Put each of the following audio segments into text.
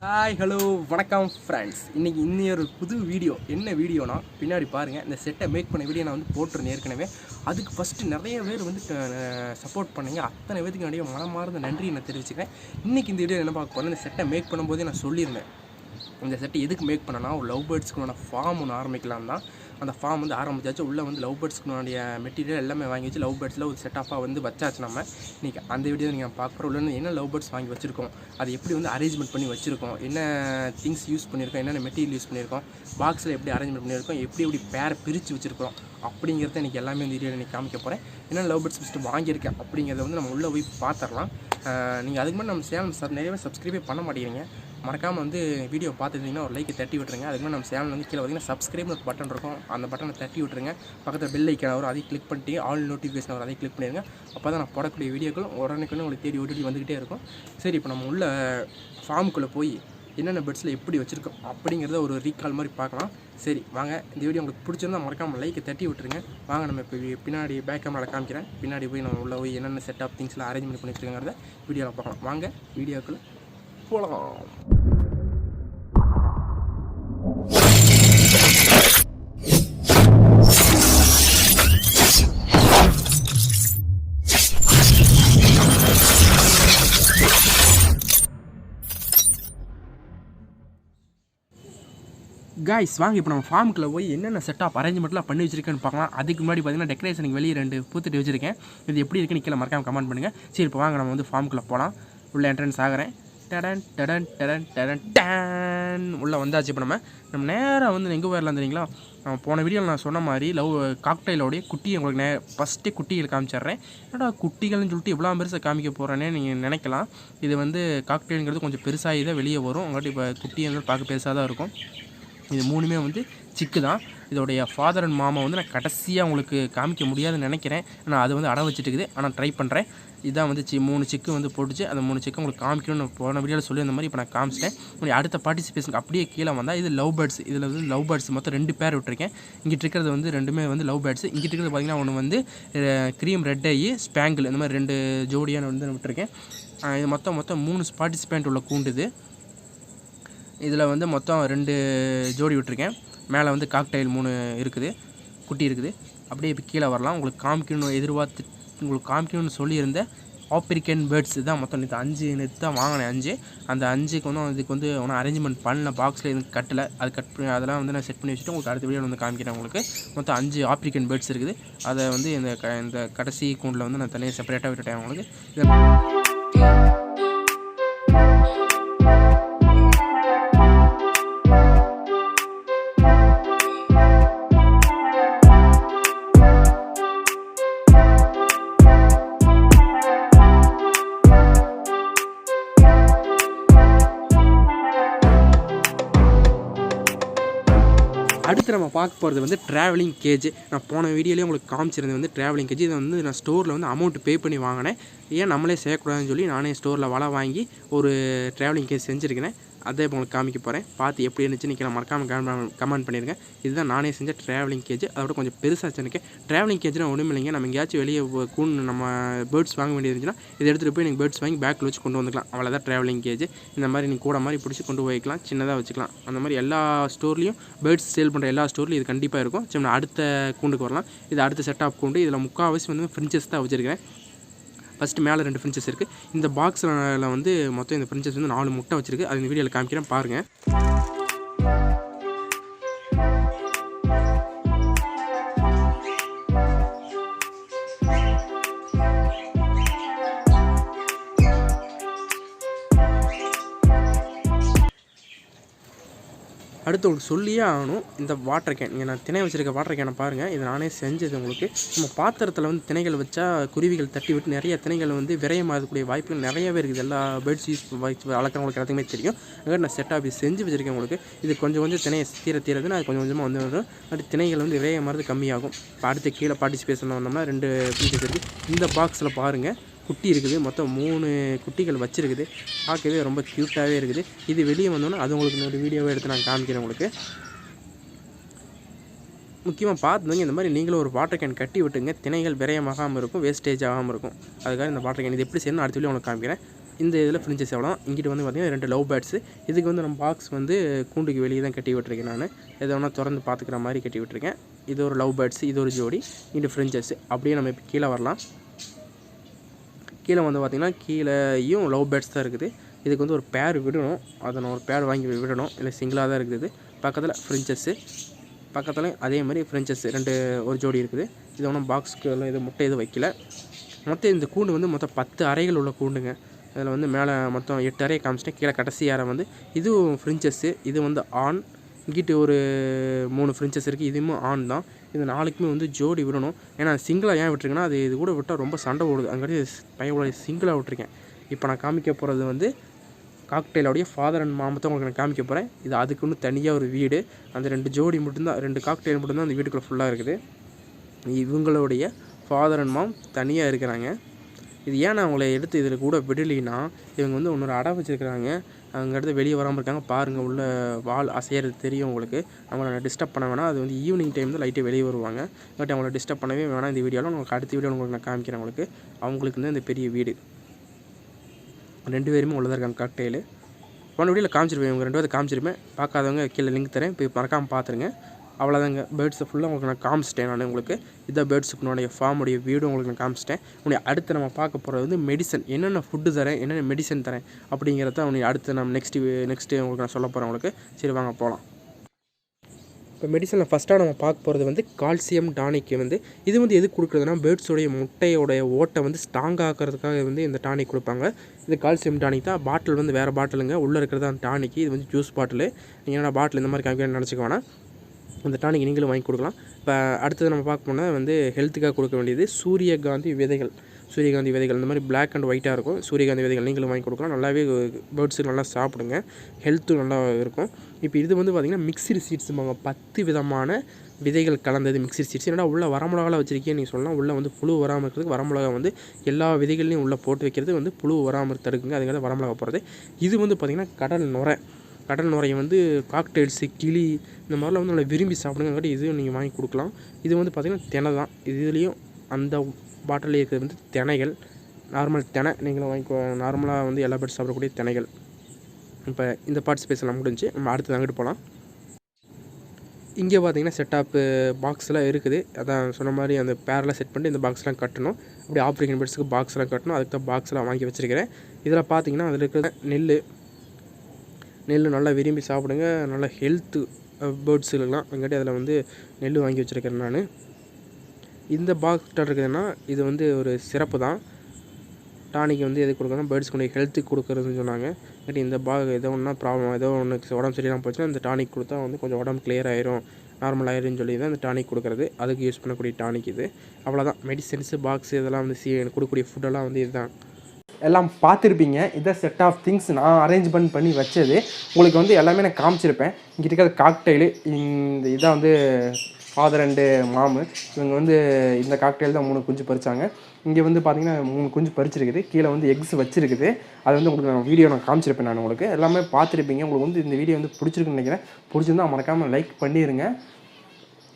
Hi hello வணக்கம் friends. இன்றைக்கி இன்னொரு புது வீடியோ. என்ன வீடியோனா பின்னாடி பாருங்கள். இந்த செட்டை மேக் பண்ண வீடியோ நான் வந்து போட்டிருந்தேன் ஏற்கனவே. அதுக்கு ஃபஸ்ட்டு நிறைய பேர் வந்து சப்போர்ட் பண்ணீங்க. அத்தனை பேருக்கு நிறைய மனமார்ந்த நன்றி நான் தெரிவிச்சுக்கிறேன். இன்றைக்கி இந்த வீடியோ என்ன பார்க்க போகிறேன், இந்த செட்டை மேக் பண்ணும்போதே நான் சொல்லியிருந்தேன். இந்த செட்டை எதுக்கு மேக் பண்ணனா, ஒரு லவ் பேர்ட்ஸ்க்குள்ள ஃபார்ம் ஒன்று ஆரம்பிக்கலாம் தான். அந்த ஃபார்ம் வந்து ஆரம்பிச்சாச்சு. உள்ளே வந்து லவ் பேர்ட்ஸ்க்குடைய மெட்டீரியல் எல்லாமே வாங்கி வச்சு லவ் பேர்ட்ஸில் ஒரு செட்டப்பாக வந்து வச்சாச்சு. நம்ம இன்றைக்கி அந்த வீடியோ நீங்கள் பார்க்குற உள்ள என்ன லவ் பேர்ட்ஸ் வாங்கி வச்சுருக்கோம், அது எப்படி வந்து அரேஞ்ச்மெண்ட் பண்ணி வச்சுருக்கோம், என்ன திங்ஸ் யூஸ் பண்ணியிருக்கோம், என்னென்ன மெட்டீரியல் யூஸ் பண்ணியிருக்கோம், பாக்ஸில் எப்படி அரேஞ்ச்மெண்ட் பண்ணியிருக்கோம், எப்படி பேரை பிரித்து வச்சுருக்கோம் அப்படிங்கிறத இன்றைக்கி எல்லாமே இந்த வீடியோவில் இன்றைக்கி காமிக்க போகிறேன். என்ன லவ் பேர்ட்ஸ் ஃபஸ்ட்டு வாங்கியிருக்கேன் அப்படிங்கிறத வந்து நம்ம உள்ளே போய் பார்த்துடலாம். நீங்கள் அதுக்கு முன்னாடி நம்ம சேனல் நிறையவே சப்ஸ்கிரைபே பண்ண மாட்டேங்கிறீங்க. மறக்காமல் வந்து வீடியோ பார்த்துட்டிங்கன்னா ஒரு லைக்கை தட்டி விட்டுருங்க. அதுக்கு நம்ம சேனல் வந்து கீழே பார்த்தீங்கன்னா சப்ஸ்கிரைப்னு ஒரு பட்டன் இருக்கும். அந்த பட்டனை தட்டி விட்டுருங்க. பக்கத்தில் பெல் ஐக்கான வரும், அதையும் கிளிக் பண்ணிட்டு ஆல் நோட்டிஃபிகேஷன் வரும், அதையும் கிளிக் பண்ணிடுங்க. அப்போ தான் நான் போடக்கூடிய வீடியோக்கள் உடனே உங்களுக்கு தேடி ஓடி வந்துக்கிட்டே இருக்கும். சரி, இப்போ நம்ம உள்ள ஃபார்முக்குள்ளே போய் என்னென்ன பெட்ஸில் எப்படி வச்சுருக்கோம் அப்படிங்கிறத ஒரு ரீகால் மாதிரி பார்க்கலாம். சரி வாங்க, இந்த வீடியோ உங்களுக்கு பிடிச்சிருந்தா மறக்காமல் லைக்கை தட்டி விட்டுருங்க. வாங்க நம்ம இப்போ பின்னாடி பேக் கேமராவில் காமிக்கிறேன். பின்னாடி போய் நம்ம உள்ளே போய் என்னென்ன செட் ஆஃப் திங்ஸ்லாம் அரேஞ்ச்மெண்ட் பண்ணி வச்சுருக்கிறத வீடியோவில் பார்க்கலாம். வாங்க வீடியோக்குள்ளே போகலாம். கைஸ் வாங்க இப்போ நம்ம ஃபார்முக்குள்ளே போய் என்னென்ன செட்டப் அரேஞ்ச்மெண்ட்லாம் பண்ணி வச்சிருக்கேன்னு பார்க்கலாம். அதுக்கு முன்னாடி பார்த்தீங்கன்னா டெக்கரேஷனுக்கு வெளியே 2 பூத்துட்டு வச்சிருக்கேன். இது எப்படி இருக்குன்னு கீழே மறக்காமல் கமெண்ட் பண்ணுங்கள். சரி இப்போ வாங்க நம்ம வந்து ஃபார்முக்குள்ளே போகலாம். உள்ள என்ட்ரன்ஸ் ஆகிறேன். டடன் டடன் டடன் டடன் டன் உள்ளே வந்தாச்சு. இப்போ நம்ம நேராக வந்து எங்கே போயிடலாம் தெரியுங்களா? போன வீடியோவில் நான் சொன்ன மாதிரி காக்டைலோடைய குட்டியை உங்களுக்கு ஃபஸ்ட்டே குட்டிகள் காமிச்சிட்றேன். ஏன்னா குட்டிகள்னு சொல்லிட்டு இவ்வளோ பெருசாக காமிக்க போகிறேன்னே நீங்கள் நினைக்கலாம். இது வந்து காக்டைலுங்கிறது கொஞ்சம் பெருசாகி தான் வெளியே வரும். உங்கள்கிட்ட இப்போ குட்டியை வந்து பார்க்க பெருசாக தான் இருக்கும். இது 3மே வந்து சிக்கு தான். இதோடைய ஃபாதர் அண்ட் மாமா வந்து நான் கடைசியாக உங்களுக்கு காமிக்க முடியாதுன்னு நினைக்கிறேன். நான் அது வந்து அடை வச்சுட்டுக்குது. ஆனால் ட்ரை பண்ணுறேன். இதான் வந்து 3 சிக்கு வந்து போட்டுச்சு. அந்த 3 சிக்கு உங்களுக்கு காமிக்கணும்னு போன வீடியோவில் சொல்லி அந்த மாதிரி இப்போ நான் காமிச்சிட்டேன். அடுத்த பார்ட்டிசிபேஷனுக்கு அப்படியே கீழே வந்தால் இது லவ் பேர்ட்ஸ். இதில் வந்து லவ் பேர்ட்ஸ் மொத்தம் 2 பேர் விட்டுருக்கேன். இங்கிட்ட இருக்கிறது வந்து 2மே வந்து லவ் பேர்ட்ஸ். இங்கிட்ட இருக்கிறது பார்த்திங்கன்னா ஒன்று வந்து க்ரீம் ரெட் ஐ ஸ்பேங்கிள், இந்த மாதிரி 2 ஜோடியான வந்து விட்டுருக்கேன். இது மொத்தம் 3 பார்ட்டிசிபேண்ட் உள்ள கூண்டுது. இதில் வந்து மொத்தம் 2 ஜோடி விட்டுருக்கேன். மேலே வந்து காக்டைல் 3 இருக்குது, குட்டி இருக்குது. அப்படியே இப்போ கீழே வரலாம். உங்களுக்கு காமிக்கணும்னு சொல்லியிருந்த ஆப்பிரிக்கன் பேர்ட்ஸ் தான் மொத்தம். நேற்று 5 நேற்று தான் வாங்கினேன். 5 அந்த 5க்கு வந்து இதுக்கு வந்து ஒன்றும் அரேஞ்ச்மெண்ட் பண்ணல. பாக்ஸில் எதுவும் கட்டலை. அது அதெல்லாம் வந்து நான் செட் பண்ணி வச்சுட்டு உங்களுக்கு அடுத்த வீடியோ வந்து காமிக்கிறேன். உங்களுக்கு மொத்தம் 5 ஆப்பிரிக்கன் பேர்ட்ஸ் இருக்குது. அதை வந்து இந்த கடைசி கூண்டில் வந்து நான் தனியாக செப்பரேட்டாக விட்டுட்டேன் உங்களுக்கு. அடுத்து நம்ம பார்க்க போகிறது வந்து ட்ராவலிங் கேஜ். நான் போன வீடியோலேயே உங்களுக்கு காமிச்சிருந்தேன் வந்து ட்ராவலிங் கேஜ். இதை வந்து நான் ஸ்டோரில் வந்து அமௌண்ட் பே பண்ணி வாங்கினேன். ஏன் நம்மளே செய்யக்கூடாதுன்னு சொல்லி நானே ஸ்டோரில் வலை வாங்கி ஒரு ட்ராவலிங் கேஜ் செஞ்சுருக்கிறேன். அதை இப்போ உங்களுக்கு காமிக்க போகிறேன். பார்த்து எப்படி இருந்துச்சுன்னு நான் மறக்காமல் கமெண்ட் பண்ணிடுங்க. இதுதான் நானே செஞ்ச ட்ராவலிங் கேஜ். அதோட கொஞ்சம் பெருசாக எனக்கு ட்ராவலிங் கேஜ்னால் ஒன்றும் இல்லைங்க. நம்ம எங்கேயாச்சும் வெளியே நம்ம பேர்ட்ஸ் வாங்க வேண்டியது இருந்துச்சுன்னா இதை எடுத்துகிட்டு போய் நீங்கள் பேர்ட்ஸ் வாங்கி பேக்கில் வச்சு கொண்டு வந்துக்கலாம். அவ்வளோதான் ட்ராவலிங் கேஜ். இந்த மாதிரி நீங்கள் கூட மாதிரி பிடிச்சி கொண்டு போய்க்கலாம், சின்னதாக வச்சுக்கலாம். அந்த மாதிரி எல்லா ஸ்டோர்லேயும் பேர்ட்ஸ் சேல் பண்ணுற எல்லா ஸ்டோர்லையும் இது கண்டிப்பாக இருக்கும். சரி, நான் அடுத்த கூண்டுக்கு வரலாம். இது அடுத்த செட் ஆஃப் கூண்டு. இதில் முக்கால்வாசி வந்து ஃப்ரின்ச்சஸ் தான் வச்சுருக்கிறேன். ஃபஸ்ட்டு மேலே 2 ஃப்ரின்ச்சஸ் இருக்குது. இந்த பாக்ஸில் வந்து மொத்தம் இந்த ஃப்ரின்ச்சஸ் வந்து 4 முட்டை வச்சுருக்கு. அது இந்த வீடியோவில் காமிக்கிறேன் பாருங்கள். அடுத்து உங்களுக்கு சொல்லியே ஆகணும். இந்த வாட்டர் கேன், நான் திணை வச்சுருக்க வாட்டர் கேனை பாருங்கள். இதை நானே செஞ்சது உங்களுக்கு. நம்ம பாத்திரத்தில் வந்து திணைகள் வச்சா குருவிகள் தட்டி விட்டு நிறைய திணைகள் வந்து விரயமாகக்கூடிய வாய்ப்புகள் நிறையவே இருக்குது. எல்லா பேர்ட்ஸ் யூஸ் வளர்க்குறவங்களுக்கு எல்லாத்துக்குமே தெரியும். அங்கே நான் செட் ஆஃப் செஞ்சு வச்சுருக்கேன் உங்களுக்கு. இது கொஞ்சம் திணையை தீரதுன்னு அது கொஞ்சமாக வந்து வரும். அப்படி திணைகள் வந்து விரயமாகிறது கம்மியாகும். இப்போ அடுத்து கீழே பார்ட்டிசிபேஷன் வந்தோம்னா 2 பீசஸ் இருக்குது. இந்த பாக்ஸில் பாருங்கள் குட்டி இருக்குது. மொத்தம் 3 குட்டிகள் வச்சுருக்குது. பார்க்கவே ரொம்ப க்யூட்டாகவே இருக்குது. இது வெளியே வந்தோன்னா அது உங்களுக்கு இன்னொரு வீடியோவை எடுத்து நான் காமிக்கிறேன் உங்களுக்கு. முக்கியமாக பார்த்துங்க, இந்த மாதிரி நீங்களும் ஒரு வாட்டர் கேன் கட்டி விட்டுங்க. திணைகள் விரயமாகாமல் இருக்கும், வேஸ்டேஜ் ஆகாமல் இருக்கும். அதுக்காக இந்த வாட்டர் கேன் இது எப்படி செய்யணும் அடுத்த வீடியோ உங்களுக்கு காமிக்கிறேன். இந்த இதில் ஃப்ரிஞ்சஸ் எவ்வளோ. இங்கிட்டு வந்து பார்த்திங்கன்னா 2 லவ் பேர்ட்ஸு. இதுக்கு வந்து நம்ம பாக்ஸ் வந்து கூண்டுக்கு வெளியே தான் கட்டி விட்டுருக்கேன் நான். எதை வேணால் திறந்து பார்த்துக்கிற மாதிரி கட்டி விட்டுருக்கேன். இது ஒரு லவ் பேர்ட்ஸு, இது ஒரு ஜோடி, இங்கிட்டு ஃப்ரிஞ்சஸ்ஸு. அப்படியே நம்ம இப்போ கீழே வரலாம். கீழே வந்து பார்த்திங்கன்னா கீழேயும் லவ் பேர்ட்ஸ் தான் இருக்குது. இதுக்கு வந்து ஒரு பேர் விடணும். அதை நான் ஒரு பேர் வாங்கி விடணும், இல்லை சிங்கிளாக தான் இருக்குது. பக்கத்தில் ஃப்ரிஞ்சஸ்ஸு, பக்கத்தில் அதே மாதிரி ஃப்ரிஞ்சஸ் ஒரு ஜோடி இருக்குது. இது ஒன்றும் பாக்ஸுக்கு எல்லாம் இது முட்டை எதுவும் வைக்கல. மொத்தம் இந்த கூண்டு வந்து மொத்தம் 10 அறைகள் உள்ள கூண்டுங்க. அதில் வந்து மேலே மொத்தம் 8 அறையை காமிச்சிட்டேன். கீழே கடைசி அறை வந்து இதுவும் ஃப்ரிஞ்சஸ்ஸு. இது வந்து ஆண். இங்கிட்டு ஒரு 3 ஃப்ரிஞ்சஸ் இருக்குது. இதுவும் ஆண் தான். இது 4க்குமே வந்து ஜோடி விடணும். ஏன்னா சிங்கிளாக ஏன் விட்டுருக்கேன்னா, அது இது கூட விட்டால் ரொம்ப சண்டை போடுது. அங்கே பையன் சிங்கிளாக விட்டுருக்கேன். இப்போ நான் காமிக்க போகிறது வந்து காக்டெயிலோடைய ஃபாதர் அண்ட் மாமத்தை உங்களுக்கு நான் காமிக்க போகிறேன். இது அதுக்குன்னு தனியாக ஒரு வீடு. அந்த 2 ஜோடி மட்டும்தான், 2 காக்டெயில் மட்டும்தான் அந்த வீட்டுக்குள்ளே ஃபுல்லாக இருக்குது. இவங்களுடைய ஃபாதர் அண்ட் மாம் தனியாக இருக்கிறாங்க. இது ஏன் நான் அவங்கள எடுத்து இதில் கூட விடலின்னா, இவங்க வந்து இன்னொரு அடை வச்சுருக்கிறாங்க. அங்கே எடுத்து வெளியே வராமல் இருக்காங்க. பாருங்கள், உள்ள வால் அசைகிறது தெரியும் உங்களுக்கு. அவங்கள டிஸ்டர்ப் பண்ண வேணாம். அது வந்து ஈவினிங் டைம் தான் லைட்டாக வெளியே வருவாங்க. பட் அவங்கள டிஸ்டர்ப் பண்ணவே வேணாம். இந்த வீடியோவில் உங்களுக்கு அடுத்த வீடியோ உங்களுக்கு நான் காமிக்கிறேன். அவங்களுக்கு வந்து இந்த பெரிய வீடு 2 பேருமே உள்ளதாக இருக்காங்க. காக்டெயிலு போன வீடியோவில் காமிச்சிருப்பேன். இவங்க 2 பேர் காமிச்சிருப்பேன். பார்க்காதவங்க கீழே லிங்க் தரேன், போய் மறக்காமல் பார்த்துருங்க. அவ்வளோதாங்க. பேர்ட்ஸை ஃபுல்லாக உங்களுக்கு நான் காமிச்சிட்டேன். நான் உங்களுக்கு இதான் பேர்ட்ஸுக்குனுடைய ஃபார்முடைய வீடு உங்களுக்கு நான் காமிச்சிட்டேன். அடுத்து நம்ம பார்க்க போகிறது வந்து மெடிசன். என்னென்ன ஃபுட்டு தரேன், என்னென்ன மெடிசன் தரேன் அப்படிங்கிறத அடுத்து நம்ம நெக்ஸ்ட்டு உங்களுக்கு நான் சொல்ல போகிறேன் உங்களுக்கு. சரி, வாங்க போகலாம். இப்போ மெடிசனில் ஃபஸ்ட்டாக நம்ம பார்க்க போகிறது வந்து கால்சியம் டானிக்கு வந்து இது வந்து எதுக்கு கொடுக்குறதுனா, பேர்ட்ஸோடைய முட்டையோடைய ஓட்டை வந்து ஸ்ட்ராங் ஆக்கிறதுக்காக வந்து இந்த டானிக் கொடுப்பாங்க. இது கால்சியம் டானிக் தான். பாட்டில் வந்து வேறு பாட்டிலுங்க. உள்ளே இருக்கிறது தான் டானிக்கு. இது வந்து ஜூஸ் பாட்டில். நீங்கள் என்ன பாட்டில் இந்த மாதிரி காமிக்க நினச்சிக்க வேணாம். அந்த டானிக் நீங்களும் வாங்கி கொடுக்கலாம். இப்போ அடுத்தது நம்ம பார்க்க போனால் வந்து ஹெல்த்துக்காக கொடுக்க வேண்டியது சூரியகாந்தி விதைகள். இந்த மாதிரி பிளாக் அண்ட் ஒயிட்டாக இருக்கும். சூரியகாந்தி விதைகள் நீங்களும் வாங்கி கொடுக்கலாம். நல்லாவே பேர்ட்ஸுக்கு நல்லா சாப்பிடுங்க. ஹெல்த்தும் நல்லா இருக்கும். இப்போ இது வந்து பார்த்திங்கன்னா மிக்சடு சீட்ஸும்பாங்க. 10 விதமான விதைகள் கலந்தது மிக்சடு சீட்ஸ். என்னடா உள்ள வரமிளகாவில் வச்சுருக்கேன் நீங்கள் சொல்லலாம். உள்ளே வந்து புழு வராமல் இருக்கிறதுக்கு வரமிளகா வந்து எல்லா விதைகள்லையும் உள்ளே போட்டு வைக்கிறது வந்து புழு வராமல் தடுக்குங்க. அதுக்காக வரமிளகா போடுறது. இது வந்து பார்த்திங்கன்னா கடல் நுரையை வந்து காக்டெயில்ஸு, கிளி இந்த மாதிரிலாம் வந்து நல்லா விரும்பி சாப்பிடுங்காட்டி இதுவும் நீங்கள் வாங்கி கொடுக்கலாம். இது வந்து பார்த்திங்கன்னா தினை தான். இதுலேயும் அந்த பாட்டில் இருக்கிறது வந்து தினைகள், நார்மல் தினை. நீங்களும் வாங்கி நார்மலாக வந்து எல்லா பேர்ட்ஸ் சாப்பிடக்கூடிய தினைகள். இப்போ இந்த பார்ட்ஸ் பேசலாம் முடிஞ்சு. நம்ம அடுத்து அங்கிட்டு போகலாம். இங்கே பார்த்திங்கன்னா செட்டாப்பு பாக்ஸ்லாம் இருக்குது. அதான் சொன்ன மாதிரி அந்த பேரெலாம் செட் பண்ணிட்டு இந்த பாக்ஸ்லாம் கட்டணும். அப்படி ஆப்ரிக்கன் பேர்ட்ஸுக்கு பாக்ஸ்லாம் கட்டணும். அதுக்கு தான் பாக்ஸ்லாம் வாங்கி வச்சுருக்கிறேன். இதில் பார்த்திங்கன்னா அதில் இருக்கிற நெல் நல்லா விரும்பி சாப்பிடுங்க. நல்லா ஹெல்த்து பேர்ட்ஸுலாம் அங்காட்டி அதில் வந்து நெல் வாங்கி வச்சுருக்கிறேன் நான். இந்த பாக்ஸ் இருக்குதுன்னா இது வந்து ஒரு சிறப்பு தான். டானிக் வந்து எது கொடுக்கணும், பேர்ட்ஸ்க்கு ஹெல்த்துக்கு கொடுக்குறதுன்னு சொன்னாங்க. பட் இந்த ஏதோ ஒன்றா ப்ராப்ளம், ஏதோ ஒன்று உடம்பு சரியில்லாமல் போச்சுன்னா இந்த டானிக் கொடுத்தா வந்து கொஞ்சம் உடம்பு கிளியர் ஆயிரும், நார்மல் ஆயிரும்னு சொல்லி தான் இந்த டானிக் கொடுக்குறது. அதுக்கு யூஸ் பண்ணக்கூடிய டானிக் இது. அவ்வளோதான். மெடிசன்ஸு பாக்ஸ் இதெல்லாம் வந்து கொடுக்கக்கூடிய ஃபுட்டெல்லாம் வந்து இதுதான். எல்லாம் பார்த்துருப்பீங்க. இதான் செட் ஆஃப் திங்ஸ் நான் அரேஞ்ச்மெண்ட் பண்ணி வச்சது. உங்களுக்கு வந்து எல்லாமே நான் காமிச்சிருப்பேன். இங்கே இருக்கிற காக்டெயிலு, இதான் வந்து ஃபாதர் அண்டு மாமு. இவங்க வந்து இந்த காக்டெயில் தான் 3 குஞ்சு பறிச்சாங்க. இங்கே வந்து பார்த்திங்கன்னா 3 குஞ்சு பறிச்சிருக்குது. கீழே வந்து எக்ஸ் வச்சுருக்குது. அது வந்து உங்களுக்கு நான் வீடியோ காமிச்சிருப்பேன். நான் உங்களுக்கு எல்லாமே பார்த்துருப்பீங்க. உங்களுக்கு வந்து இந்த வீடியோ வந்து பிடிச்சிருக்குன்னு நினைக்கிறேன். பிடிச்சிருந்தா மறக்காமல் லைக் பண்ணிடுங்க.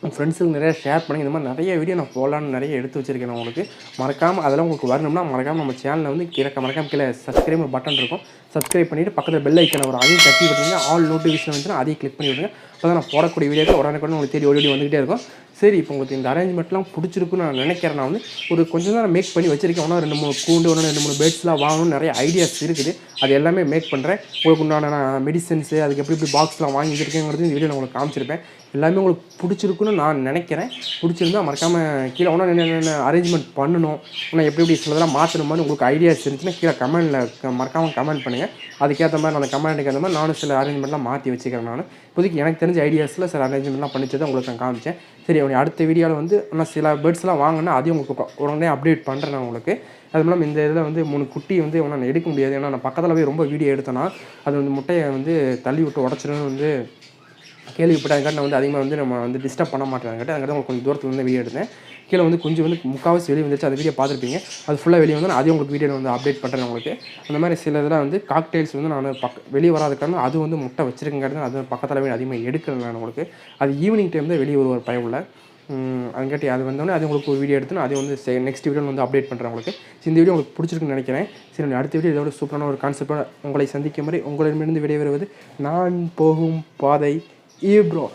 உங்கள் ஃப்ரெண்ட்ஸுக்கு நிறையா ஷேர் பண்ணி. இந்த மாதிரி நிறைய வீடியோ நான் போடலான்னு நிறைய எடுத்து வச்சுருக்கேன். உங்களுக்கு மறக்காமல் அதெல்லாம் உங்களுக்கு வரணும்னா மறக்காமல் நம்ம சேனலில் வந்து மறக்காமல் கீழே சப்ஸ்கிரைப் பட்டன் இருக்கும். சப்ஸ்கிரைப் பண்ணிவிட்டு பக்கத்தில் பெல் ஐக்கனை வரும், அதையும் தட்டி விட்டுருங்க. ஆல் நோட்டிஃபிகேஷன் வந்துச்சுன்னா அதையும் கிளிக் பண்ணி விடுங்க. அப்போ தான் நான் போடக்கூடிய வீடியோக்கு உடனே உங்களுக்கு தேடி ஓடி வந்துகிட்டே இருக்கும். சரி, இப்போ உங்களுக்கு இந்த அரேஞ்ச்மெண்ட்லாம் பிடிச்சிருக்குன்னு நான் நினைக்கிறேன். நான் வந்து ஒரு கொஞ்சம் நேரம் மேக் பண்ணி வச்சுருக்கேன். ஒன்றா 2-3 கூண்டு, 2-3 பேர்ட்ஸ்லாம் வாங்கணும்னு நிறைய ஐடியாஸ் இருக்குது. அது எல்லாமே மேக் பண்ணுறேன். உங்களுக்கு உண்டான மெடிசன்ஸு அதுக்கு எப்படி பாக்ஸ்லாம் வாங்கி வச்சுருக்கேங்கிறது இந்த வீடியோ உங்களுக்கு காமிச்சிருப்பேன். எல்லாமே உங்களுக்கு பிடிச்சிருக்குன்னு நான் நினைக்கிறேன். பிடிச்சிருந்தா மறக்காமல் கீழே ஒன்றா என்ன அரேஞ்ச்மெண்ட் பண்ணணும், இன்னும் எப்படி சிலதெல்லாம் மாற்றணுமான்னு உங்களுக்கு ஐடியாஸ் இருந்துச்சுன்னா கீழே கமெண்டில் மறக்காமல் கமெண்ட் பண்ணுங்கள். அதுக்கேற்ற மாதிரி அந்த கமெண்ட்டுக்கு ஏற்ற மாதிரி நானும் சில அரேஞ்ச்மெண்ட்லாம் மாற்றி வச்சுக்கிறேன். நான் இப்போதைக்கு எனக்கு தெரிஞ்ச ஐடியாஸில் சில அரேஞ்ச்மெண்ட்லாம் பண்ணிச்சு தான் உங்களுக்கு நான் காமிச்சேன். சரி, அடுத்த வீடியோவில் வந்து நான் சில பேர்ட்ஸ்லாம் வாங்கினா அதையும் உங்களுக்கு உடனே அப்டேட் பண்ணுறேன் நான் உங்களுக்கு. அது மூலம் இந்த இதில் வந்து 3 குட்டி வந்து நான் எடுக்க முடியாது. ஏன்னா நான் பக்கத்தில் போய் ரொம்ப வீடியோ எடுத்தேன்னா அது வந்து முட்டையை வந்து தள்ளி விட்டு உடச்சிடுன்னு வந்து கேள்விப்பட்டாங்க. நான் வந்து அதிகமாக வந்து நம்ம வந்து டிஸ்டர்ப் பண்ண மாட்டேறாங்க. அதுக்காக உங்களுக்கு கொஞ்சம் தூரத்தில் வந்து வீடியோ எடுத்தேன். கீழே வந்து கொஞ்சம் வந்து முக்கால்வாசி வெளியே வந்துச்சு. அந்த வீடியோ பார்த்துருப்பீங்க. அது ஃபுல்லாக வெளியே வந்து அதையும் உங்களுக்கு வீடியோ வந்து அப்டேட் பண்ணுறேன் உங்களுக்கு. அந்த மாதிரி சில இதெல்லாம் வந்து காக்டெயில்ஸ் வந்து நான் வெளியே வராதுக்கான அது வந்து முட்டை வச்சுருக்கேங்கிறது அது பக்கத்தில் அதிகமாக எடுக்கல நான் உங்களுக்கு. அது ஈவினிங் டைம் தான் வெளியே ஒரு பயவுள்ள. அதுங்காட்டி அது வந்தோடனே அது உங்களுக்கு ஒரு வீடியோ எடுத்து அதை வந்து நெக்ஸ்ட் வீடியோவில் வந்து அப்டேட் பண்ணுறேன் உங்களுக்கு. இந்த வீடியோ உங்களுக்கு பிடிச்சிருக்குன்னு நினைக்கிறேன். சரி, அடுத்த வீடியோ இதோட சூப்பரான ஒரு கான்செப்டோட உங்களை சந்திக்கும் முறை உங்களிடமிருந்து விடைபெறுவது நான் போகும் பாதை ப்ரோ.